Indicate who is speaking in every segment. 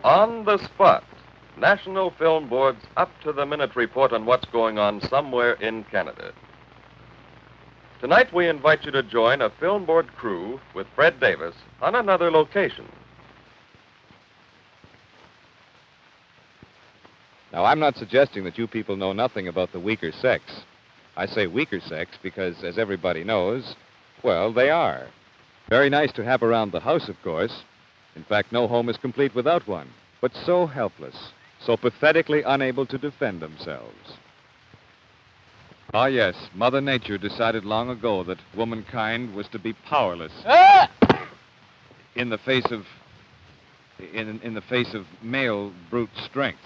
Speaker 1: On the spot, National Film Board's up-to-the-minute report on what's going on somewhere in Canada. Tonight we invite you to join a Film Board crew with Fred Davis on another location.
Speaker 2: Now, I'm not suggesting that you people know nothing about the weaker sex. I say weaker sex because, as everybody knows, well, they are. Very nice to have around the house, of course. In fact, no home is complete without one. But so helpless, so pathetically unable to defend themselves. Ah, yes, Mother Nature decided long ago that womankind was to be powerless in the face of male brute strength.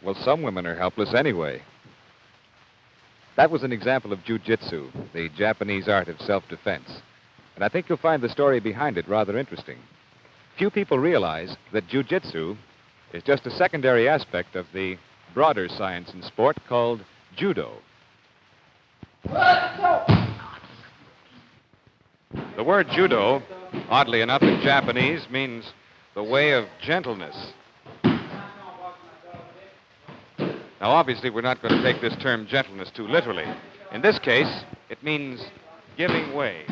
Speaker 2: Well, some women are helpless anyway. That was an example of jiu-jitsu, the Japanese art of self-defense. And I think you'll find the story behind it rather interesting. Few people realize that jiu-jitsu is just a secondary aspect of the broader science in sport called judo. The word judo, oddly enough in Japanese, means the way of gentleness. Now, obviously, we're not going to take this term gentleness too literally. In this case, it means giving way.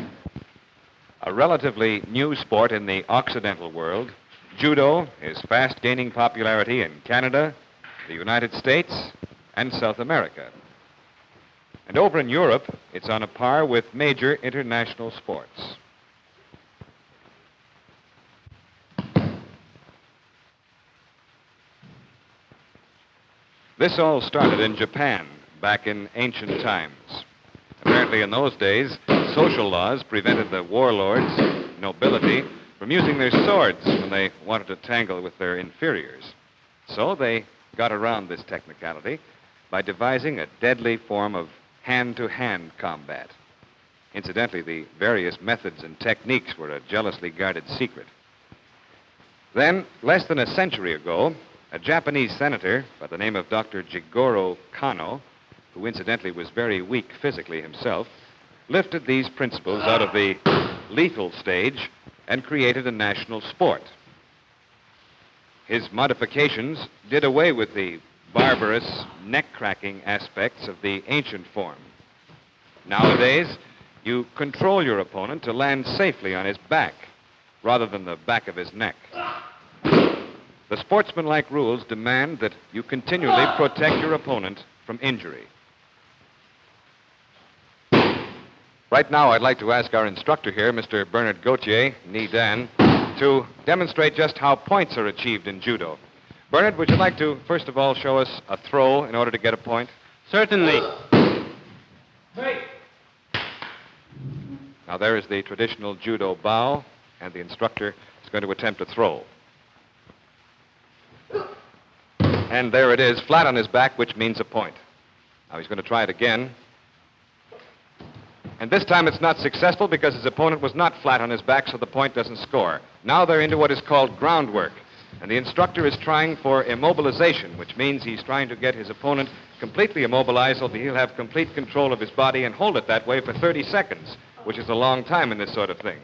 Speaker 2: A relatively new sport in the Occidental world, judo is fast gaining popularity in Canada, the United States, and South America. And over in Europe, it's on a par with major international sports. This all started in Japan back in ancient times. Apparently in those days, social laws prevented the warlords, nobility, from using their swords when they wanted to tangle with their inferiors. So they got around this technicality by devising a deadly form of hand-to-hand combat. Incidentally, the various methods and techniques were a jealously guarded secret. Then, less than a century ago, a Japanese senator by the name of Dr. Jigoro Kano, who incidentally was very weak physically himself, lifted these principles out of the lethal stage and created a national sport. His modifications did away with the barbarous, neck-cracking aspects of the ancient form. Nowadays, you control your opponent to land safely on his back rather than the back of his neck. The sportsmanlike rules demand that you continually protect your opponent from injury. Right now, I'd like to ask our instructor here, Mr. Bernard Gauthier, knee Dan, to demonstrate just how points are achieved in judo. Bernard, would you like to, first of all, show us a throw in order to get a point?
Speaker 3: Certainly.
Speaker 2: Now, there is the traditional judo bow, and the instructor is going to attempt a throw. And there it is, flat on his back, which means a point. Now he's going to try it again. And this time it's not successful because his opponent was not flat on his back, so the point doesn't score. Now they're into what is called groundwork. And the instructor is trying for immobilization, which means he's trying to get his opponent completely immobilized so that he'll have complete control of his body and hold it that way for 30 seconds, which is a long time in this sort of thing.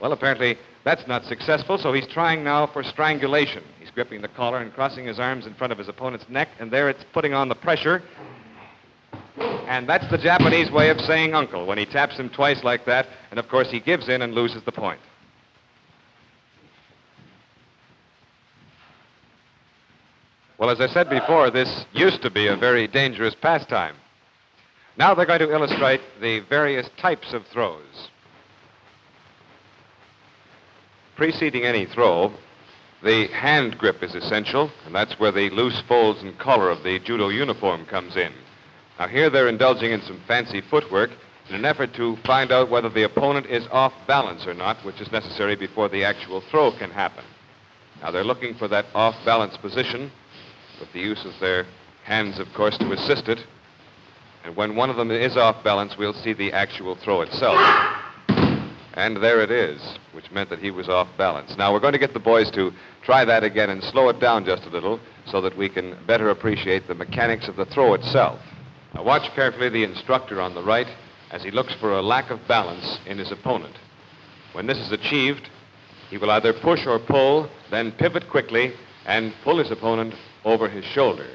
Speaker 2: Well, apparently that's not successful, so he's trying now for strangulation. He's gripping the collar and crossing his arms in front of his opponent's neck, and there it's putting on the pressure. And that's the Japanese way of saying uncle, when he taps him twice like that, and of course he gives in and loses the point. Well, as I said before, this used to be a very dangerous pastime. Now they're going to illustrate the various types of throws. Preceding any throw, the hand grip is essential, and that's where the loose folds and collar of the judo uniform comes in. Now here they're indulging in some fancy footwork in an effort to find out whether the opponent is off balance or not, which is necessary before the actual throw can happen. Now they're looking for that off balance position with the use of their hands, of course, to assist it. And when one of them is off balance, we'll see the actual throw itself. And there it is, which meant that he was off balance. Now, we're going to get the boys to try that again and slow it down just a little so that we can better appreciate the mechanics of the throw itself. Now, watch carefully the instructor on the right as he looks for a lack of balance in his opponent. When this is achieved, he will either push or pull, then pivot quickly and pull his opponent over his shoulder.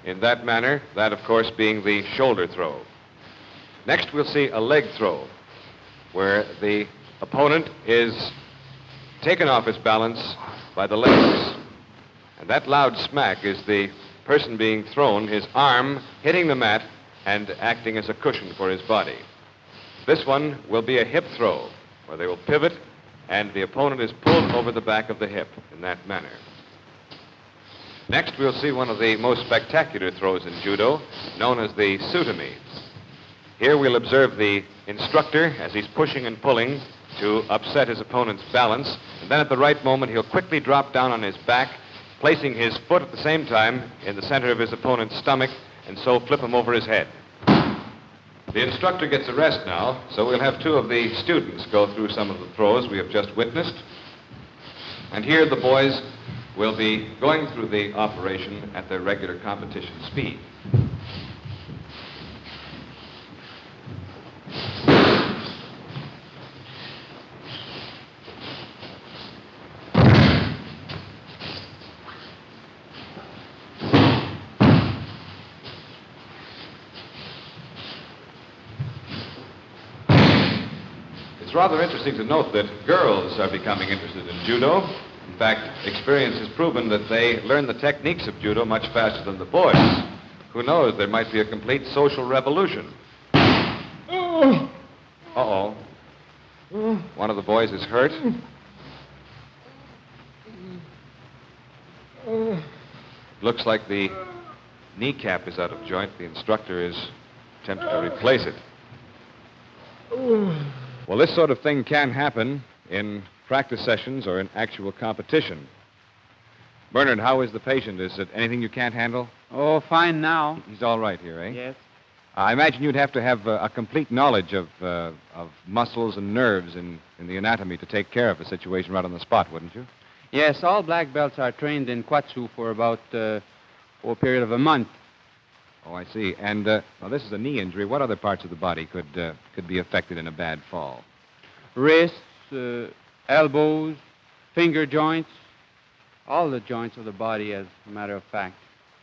Speaker 2: In that manner, that, of course, being the shoulder throw. Next, we'll see a leg throw, where the opponent is taken off his balance by the legs. And that loud smack is the person being thrown, his arm hitting the mat and acting as a cushion for his body. This one will be a hip throw, where they will pivot and the opponent is pulled over the back of the hip in that manner. Next, we'll see one of the most spectacular throws in judo, known as the sutami. Here we'll observe the instructor as he's pushing and pulling to upset his opponent's balance, and then at the right moment he'll quickly drop down on his back, placing his foot at the same time in the center of his opponent's stomach, and so flip him over his head. The instructor gets a rest now, so we'll have two of the students go through some of the throws we have just witnessed. And here the boys will be going through the operation at their regular competition speed. It's rather interesting to note that girls are becoming interested in judo. In fact, experience has proven that they learn the techniques of judo much faster than the boys. Who knows, there might be a complete social revolution. Uh-oh. One of the boys is hurt. Looks like the kneecap is out of joint. The instructor is attempting to replace it. Well, this sort of thing can happen in practice sessions or in actual competition. Bernard, how is the patient? Is it anything you can't handle?
Speaker 3: Oh, fine now.
Speaker 2: He's all right here, eh?
Speaker 3: Yes.
Speaker 2: I imagine you'd have to have a complete knowledge of muscles and nerves in the anatomy to take care of a situation right on the spot, wouldn't you?
Speaker 3: Yes, all black belts are trained in Kwatsu for about a period of a month.
Speaker 2: Oh, I see. And well, this is a knee injury. What other parts of the body could be affected in a bad fall?
Speaker 3: Wrists, elbows, finger joints, all the joints of the body, as a matter of fact.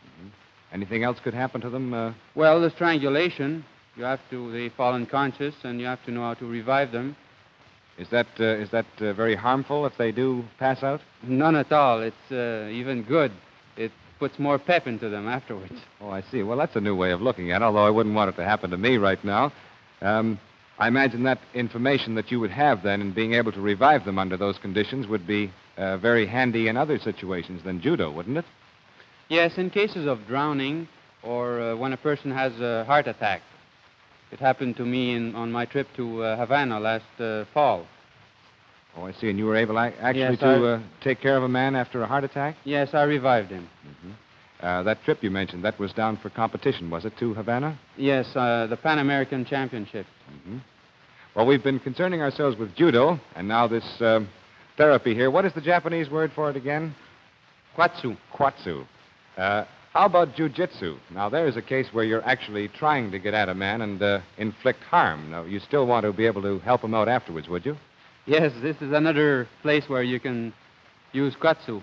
Speaker 2: Mm-hmm. Anything else could happen to them?
Speaker 3: Well, the strangulation. They fall unconscious, and you have to know how to revive them.
Speaker 2: Is that very harmful if they do pass out?
Speaker 3: None at all. It's even good. It puts more pep into them afterwards.
Speaker 2: Oh, I see. Well, that's a new way of looking at it, although I wouldn't want it to happen to me right now. I imagine that information that you would have then in being able to revive them under those conditions would be very handy in other situations than judo, wouldn't it?
Speaker 3: Yes, in cases of drowning or when a person has a heart attack. It happened to me on my trip to Havana last fall.
Speaker 2: Oh, I see. And you were able actually to take care of a man after a heart attack?
Speaker 3: Yes, I revived him.
Speaker 2: Mm-hmm. That trip you mentioned, that was down for competition, was it, to Havana?
Speaker 3: Yes, the Pan American Championship.
Speaker 2: Mm-hmm. Well, we've been concerning ourselves with judo, and now this therapy here. What is the Japanese word for it again?
Speaker 3: Kwatsu.
Speaker 2: Kwatsu. How about jiu-jitsu? Now, there is a case where you're actually trying to get at a man and inflict harm. Now, you still want to be able to help him out afterwards, would you?
Speaker 3: Yes, this is another place where you can use Kwatsu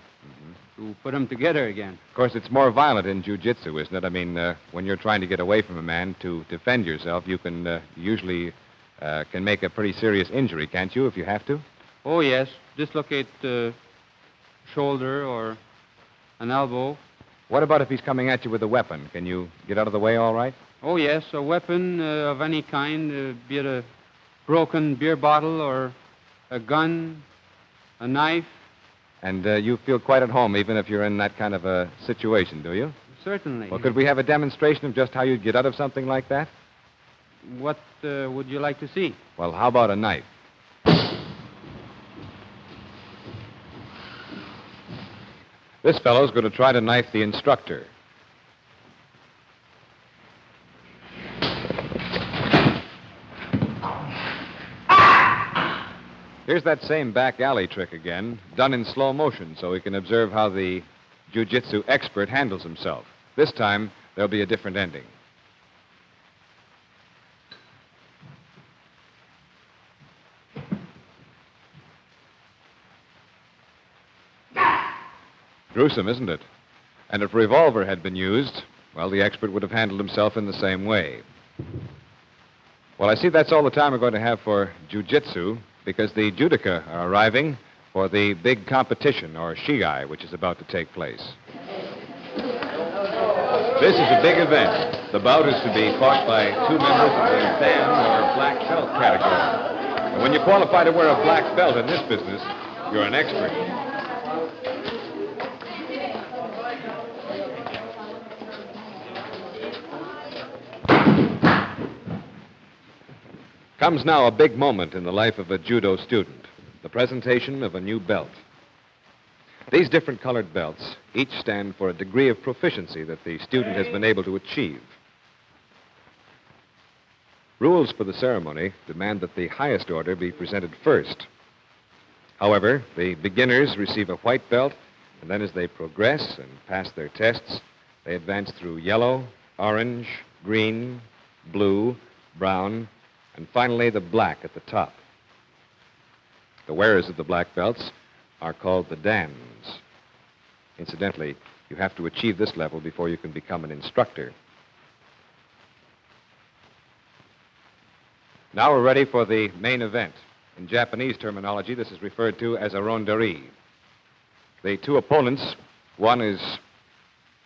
Speaker 3: to put them together again.
Speaker 2: Of course, it's more violent in jiu-jitsu, isn't it? I mean, when you're trying to get away from a man to defend yourself, you can usually can make a pretty serious injury, can't you, if you have to?
Speaker 3: Oh, yes. Dislocate the shoulder or an elbow.
Speaker 2: What about if he's coming at you with a weapon? Can you get out of the way all right?
Speaker 3: Oh, yes. A weapon of any kind, be it a broken beer bottle or a gun, a knife.
Speaker 2: And you feel quite at home even if you're in that kind of a situation, do you?
Speaker 3: Certainly.
Speaker 2: Well, could we have a demonstration of just how you'd get out of something like that?
Speaker 3: What would you like to see?
Speaker 2: Well, how about a knife? This fellow's going to try to knife the instructor. Here's that same back alley trick again, done in slow motion so we can observe how the jiu-jitsu expert handles himself. This time, there'll be a different ending. Gruesome, isn't it? And if a revolver had been used, well, the expert would have handled himself in the same way. Well, I see that's all the time we're going to have for jiu-jitsu because the judoka are arriving for the big competition, or shiai, which is about to take place. This is a big event. The bout is to be fought by two members of the Dan or black belt category. And when you qualify to wear a black belt in this business, you're an expert. Comes now a big moment in the life of a judo student, the presentation of a new belt. These different colored belts each stand for a degree of proficiency that the student has been able to achieve. Rules for the ceremony demand that the highest order be presented first. However, the beginners receive a white belt, and then as they progress and pass their tests, they advance through yellow, orange, green, blue, brown, and finally the black at the top. The wearers of the black belts are called the Dans. Incidentally, you have to achieve this level before you can become an instructor. Now we're ready for the main event. In Japanese terminology, this is referred to as a ronderi. The two opponents, one is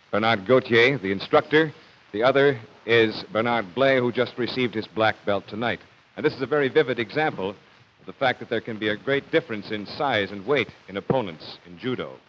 Speaker 2: Bernard Gauthier, the instructor. The other is Bernard Blais, who just received his black belt tonight. And this is a very vivid example of the fact that there can be a great difference in size and weight in opponents in judo.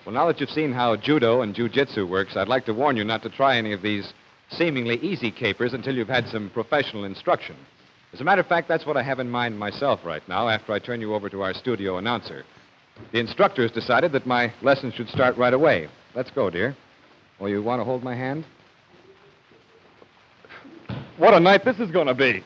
Speaker 2: Well, now that you've seen how judo and jiu-jitsu works, I'd like to warn you not to try any of these seemingly easy capers until you've had some professional instruction. As a matter of fact, that's what I have in mind myself right now after I turn you over to our studio announcer. The instructor has decided that my lesson should start right away. Let's go, dear. Oh, you want to hold my hand? What a night this is going to be.